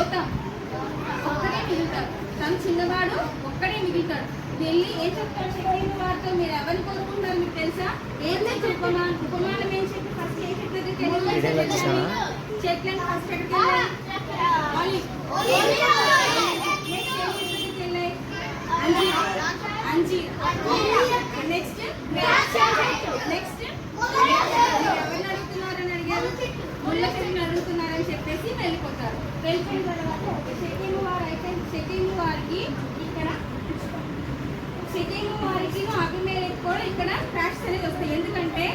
పోతాం, ఒక్కడే మిగులుతాడు. తను చిన్నవాడు ఒక్కడే మిగులుతాడు. వెళ్ళి ఏం చెప్తాడు షెకెము వారితో? మీరు ఎవరిని కోరుకుంటున్నారు మీకు తెలుసా? ఏం లేదు ఉపమానం ఏం చెప్పి ఫస్ట్ ఏ చెట్టు చెట్లను ఫస్ట్ ఎక్కడికి వెళ్ళాయి? అంజీర్. నెక్స్ట్ ఎవరిని అడుగుతున్నారని అడిగారు? ముళ్ళ చెట్టుని అడుగుతున్నారని చెప్పేసి వెళ్ళిపోతారు. వెళ్ళిపోయిన తర్వాత షెకెము వారికి అబీమెలెకు కూడా ఇక్కడ క్రాష్ అనేది వస్తాయి. ఎందుకంటే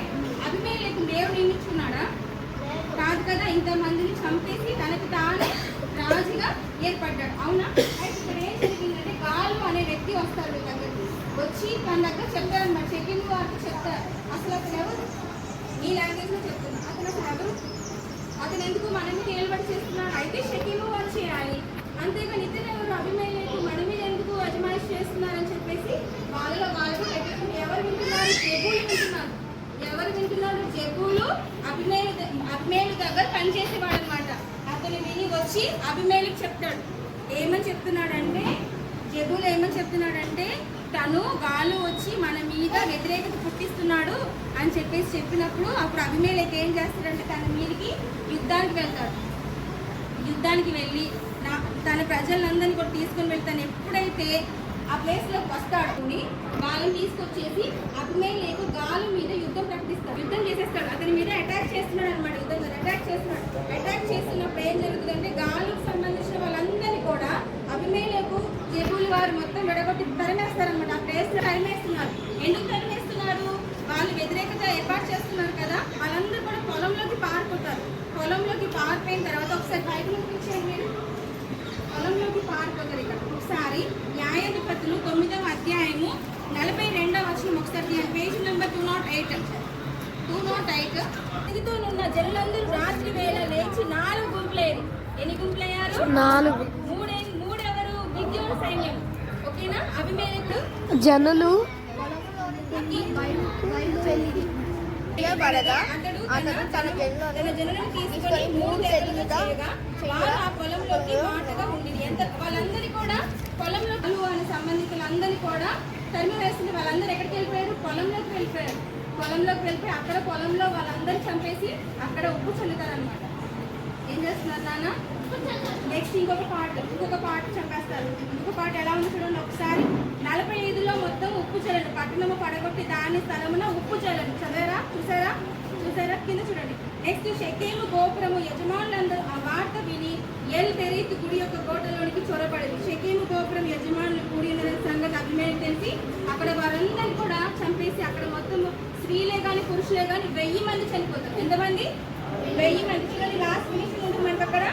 అబీమెలెకు దేవుడు నియమించుకున్నాడా? కాదు కదా. ఇంతమందిని చంపేసి తనకు తాను రాజుగా ఏర్పడ్డాడు. అవునా? అయితే ఇక్కడ ఏం జరిగిందంటే గాలు అనే వ్యక్తి వస్తాడు మీ దగ్గరికి. వచ్చి తన దగ్గర చెప్తారన్నమాట. షెకెము వారికి చెప్తారు, అసలు అతను ఎవరు? ఈ లాంగ్వేజ్లో చెప్తున్నా. అతను అసలు ఎవరు? అతను ఎందుకు మన మీద నిలబడి చేస్తున్నాడు? అయితే షెకెము వారు చేయాలి. అంతేగాని ఇతను ఎవరు? అబీమెలెకు మన మీద ఎందుకు అజమాయిష్ చేస్తున్నారని చెప్పేసి వాళ్ళలో వాళ్ళు ఎవరు వింటున్నారు? జెబూలు వింటున్నారు. ఎవరు వింటున్నారు? జెబూలు అబీమెలెకు దగ్గర పనిచేసేవాడు అనమాట. అతను విని వచ్చి అబీమెలెకు చెప్తాడు. ఏమని చెప్తున్నాడంటే, జెబూలు ఏమని చెప్తున్నాడంటే, తను గాలు వచ్చి మన మీద వ్యతిరేకత పుట్టిస్తున్నాడు అని చెప్పేసి చెప్పినప్పుడు అప్పుడు అబీమెలెకు ఏం చేస్తాడంటే తన మీదకి యుద్ధానికి వెళ్తాడు. యుద్ధానికి వెళ్ళి తన ప్రజలందరినీ కూడా తీసుకుని వెళ్తాను. ఎప్పుడైతే ఆ ప్లేస్లోకి వస్తాడు వాళ్ళని తీసుకొచ్చేసి అబీమెలెకు గాలు మీద యుద్ధం ప్రకటిస్తాడు. యుద్ధం చేసేస్తాడు. అతని మీద అటాక్ చేస్తున్నాడు అనమాట. యుద్ధం అటాక్ చేస్తున్నాడు. అటాక్ చేస్తున్నప్పుడు ఏం జరుగుతుందంటే గాలుకు సంబంధించిన వాళ్ళందరినీ కూడా అబీమెలెకు జెబూలు వారు మొత్తం విడగొట్టి తరిమేస్తారనమాట. ఆ ప్లేస్లో తరిమేస్తున్నారు. ఎందుకు తరిమేస్తున్నారు? వాళ్ళు వ్యతిరేకత ఏర్పాటు చేస్తున్నారు కదా. వాళ్ళందరూ కూడా పొలంలోకి పారిపోతారు. పొలంలోకి పారిపోయిన తర్వాత ఒకసారి బయట చూపించండి మీరు. పొలంలోకి పారిపోతారు. ఇక్కడ ఒకసారి న్యాయాధిపతులు 9వ అధ్యాయము 42వ వచనం ఒకసారి పేజ్ నెంబర్ 208. తిరుగుతూనున్న జనులందరూ రాత్రి వేళ లేచి 4 గుంపులయ్యారు. ఎన్ని గుంపులయ్యారు? 4. మూడెవరు? గిద్యోను సైన్యం. ఓకేనా? అబీమెలెకు జనులు తన జనులను తీసుకొని 3 ఎద్దులు చేయగా వారు ఆ పొలంలోకి మాటగా ఉండేది. వాళ్ళందరి కూడా పొలంలో అనే సంబంధికులందరినీ కూడా తరిమి వేస్తుంది. వాళ్ళందరూ ఎక్కడికి వెళ్ళిపోయారు? పొలంలోకి వెళ్ళిపోయారు. వెళ్ళిపోయి అక్కడ పొలంలో వాళ్ళందరూ చంపేసి అక్కడ ఉప్పు చల్లుతారనమాట. ఏం చేస్తున్నారు నాన్న? నెక్స్ట్ ఇంకొక పాట చంపేస్తారు. ఇంకొక పాట ఎలా ఉంది చూడండి ఒకసారి. 45లో మొత్తం ఉప్పు చల్లండి, పట్టణము పడగొట్టి దాని స్థలమున ఉప్పు చల్లండి. చదివారా? చూసారా? కింద చూడండి. నెక్స్ట్ షెకెము గోపురము యజమానులందరూ ఆ వార్త విని ఎల్-బెరీతు గుడి యొక్క కోటలోనికి చొరబడింది. షెకెము గోపురం యజమానులు కూడి ఉన్న సంగతి అబీమెలెకు తెలిసి అక్కడ వారందరినీ కూడా చంపేసి అక్కడ మొత్తం స్త్రీలే కానీ పురుషులే కానీ 1000 మంది చనిపోతారు. ఎంతమంది? 1000 మంది. చూడండి లాస్ట్ ఫినిషింగ్ ఉంటుంది మనకు. అక్కడ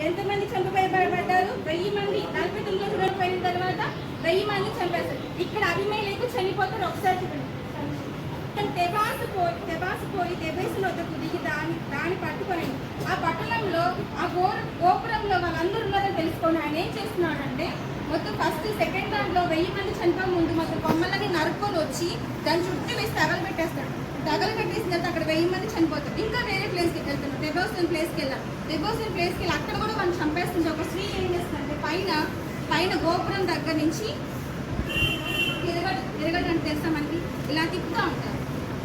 ఎంతమంది చంపబడతారు? 1000 మంది. 49లో చూడండి పోయిన తర్వాత 1000 మంది చంపేస్తారు. ఇక్కడ అబీమెలెకు చనిపోతారు. ఒకసారి చూడండి. తెబాసు పోయి తెబేసులో దిగి దాన్ని పట్టుకొని ఆ పట్టణంలో ఆ గోపురంలో వాళ్ళందరూ ఉన్నారని తెలుసుకొని ఆయన ఏం చేస్తున్నాడంటే మొత్తం ఫస్ట్ సెకండ్ దాంట్లో 1000 మంది చనిపోయే ముందు మొత్తం కొమ్మలని నరుక్కొని వచ్చి దాని చుట్టూ వేసి తగలబెట్టేస్తాడు. తగలబెట్టేసిన తర్వాత అక్కడ 1000 మంది చనిపోతారు. ఇంకా వేరే ప్లేస్కి వెళ్తున్నాడు. తెబోసిన్ ప్లేస్కి వెళ్ళాలి. అక్కడ కూడా వాళ్ళు చంపేస్తుంది. ఒక స్త్రీ ఏం చేస్తుందంటే పైన గోపురం దగ్గర నుంచి తిరగడానికి తెలుసా మనకి? ఇలా తిప్పుతూ ఉంటారు.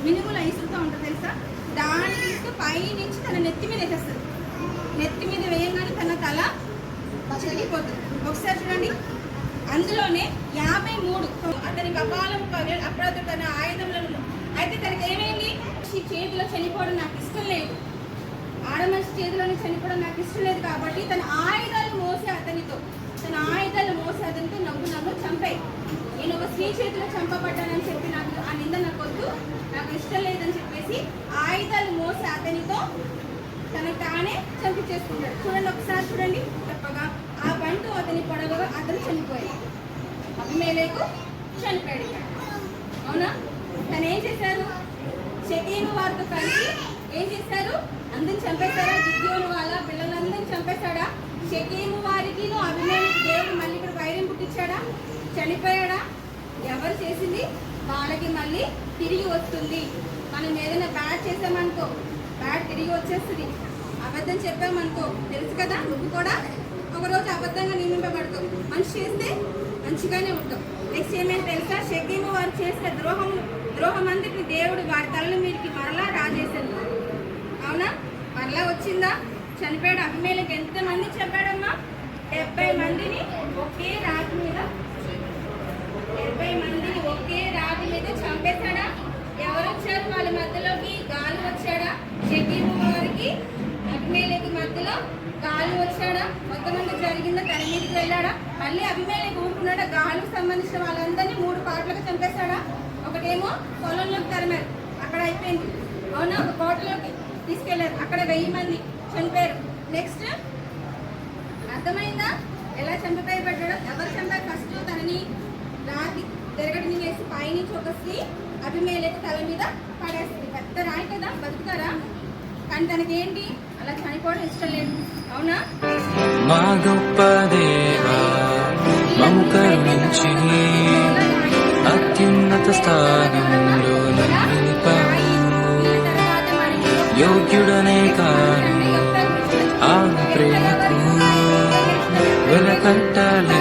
మినుములు ఇసురుతూ ఉంటారు తెలుసా? దాన్ని తీసుకు పైనుంచి తన నెత్తి మీద వేసేస్తారు. నెత్తి మీద వేయంగానే తన తల చెల్లిపోతుంది. ఒకసారి చూడండి. అందులోనే 53 అతని కపాలం అప్పుడు తన ఆయుధములను. అయితే తనకి ఏమైంది? చేతిలో చనిపోవడం నాకు ఇష్టం లేదు. ఆడమనిషి చేతిలోనే చనిపోవడం నాకు ఇష్టం లేదు కాబట్టి తన ఆయుధాలు మోసి అతనితో నవ్వు చంపాయి. నేను ఒక స్త్రీ చేతిలో చంపబడ్డానని చెప్పి నాకు ఆ నింద నాకు వద్దు, నాకు ఇష్టం లేదని చెప్పేసి ఆయుధాలు మోసి అతనితో తనకు తానే చంపించేసుకుంటాడు. చూడండి ఒకసారి చూడండి. తప్పగా ఆ బంటు అతని పొడవగా అతను చనిపోయాడు. అబీమెలెకు చనిపోయాడు. అవునా? తను ఏం చేశారు? షెకెము వారితో కలిసి ఏం చేశారు? అందరిని చంపేశారా? గిద్యోను వాళ్ళ పిల్లలందరినీ చంపేశాడా? షెకెము వారికి అబీమెలెకు దేవుడు మళ్ళీ ఇక్కడ వైరం పుట్టించాడా? చనిపోయాడా? ఎవరు చేసింది? వాళ్ళకి మళ్ళీ తిరిగి వస్తుంది. మనం ఏదైనా బ్యాడ్ చేసామనుకో, బ్యాడ్ తిరిగి వచ్చేస్తుంది. అబద్ధం చెప్పామనుకో, తెలుసు కదా నువ్వు కూడా ఒకరోజు అబద్ధంగా నియమింపబడతావు. మంచి చేస్తే మంచిగానే ఉంటావు. నెక్స్ట్ ఏమైనా తెలుసా? షెకెము వారు చేసిన ద్రోహం అంతటి దేవుడు వారి తలల మీదకి మరలా రాజేశాడు. అవునా? మరలా వచ్చిందా? చనిపోయాడు. అభిమేలకి ఎంతమంది చెప్పాడమ్మా? 70 మందిని ఒకే రాతి మీద 70 మందిని ఒకే రాతి మీద చంపేశాడా? ఎవరు వచ్చారు వాళ్ళ మధ్యలోకి? గాలి వచ్చాడా? షెకెము వారికి అభిమేలకి మధ్యలో గాలి వచ్చాడా? కొంతమంది జరిగిందా? తన మీదకి వెళ్ళాడా? మళ్ళీ అభిమేలకి ఊరుకున్నాడా? గాలికి సంబంధించిన వాళ్ళందరినీ 3 పాటలకు చంపేశాడా? ఒకటేమో పొలంలోకి తరిమారు, అక్కడ అయిపోయింది. అవునా? ఒక కోటలోకి తీసుకెళ్లారు, అక్కడ 1000 మంది చనిపోయారు. నెక్స్ట్ అర్థమైందా ఎలా చంపేయబడ్డాడో? ఎవరు చంపారు? ఫస్ట్ తనని రాతి తిరగటిని వేసి పైనుంచి ఒక స్త్రీ అభిమేలకి తల మీద పడేస్తుంది. పెద్ద రాయి కదా, బతుకుతారా? కానీ తనకేంటి అలా చనిపోవడం ఇష్టం లేదు. అవునా? మా గొప్ప దేవా మమ్ము కరుణించి అత్యున్నత స్థానంలో నిలిపావు. యోగ్యుడనే కాను ఆ ప్రేమకు వెలకట్టలే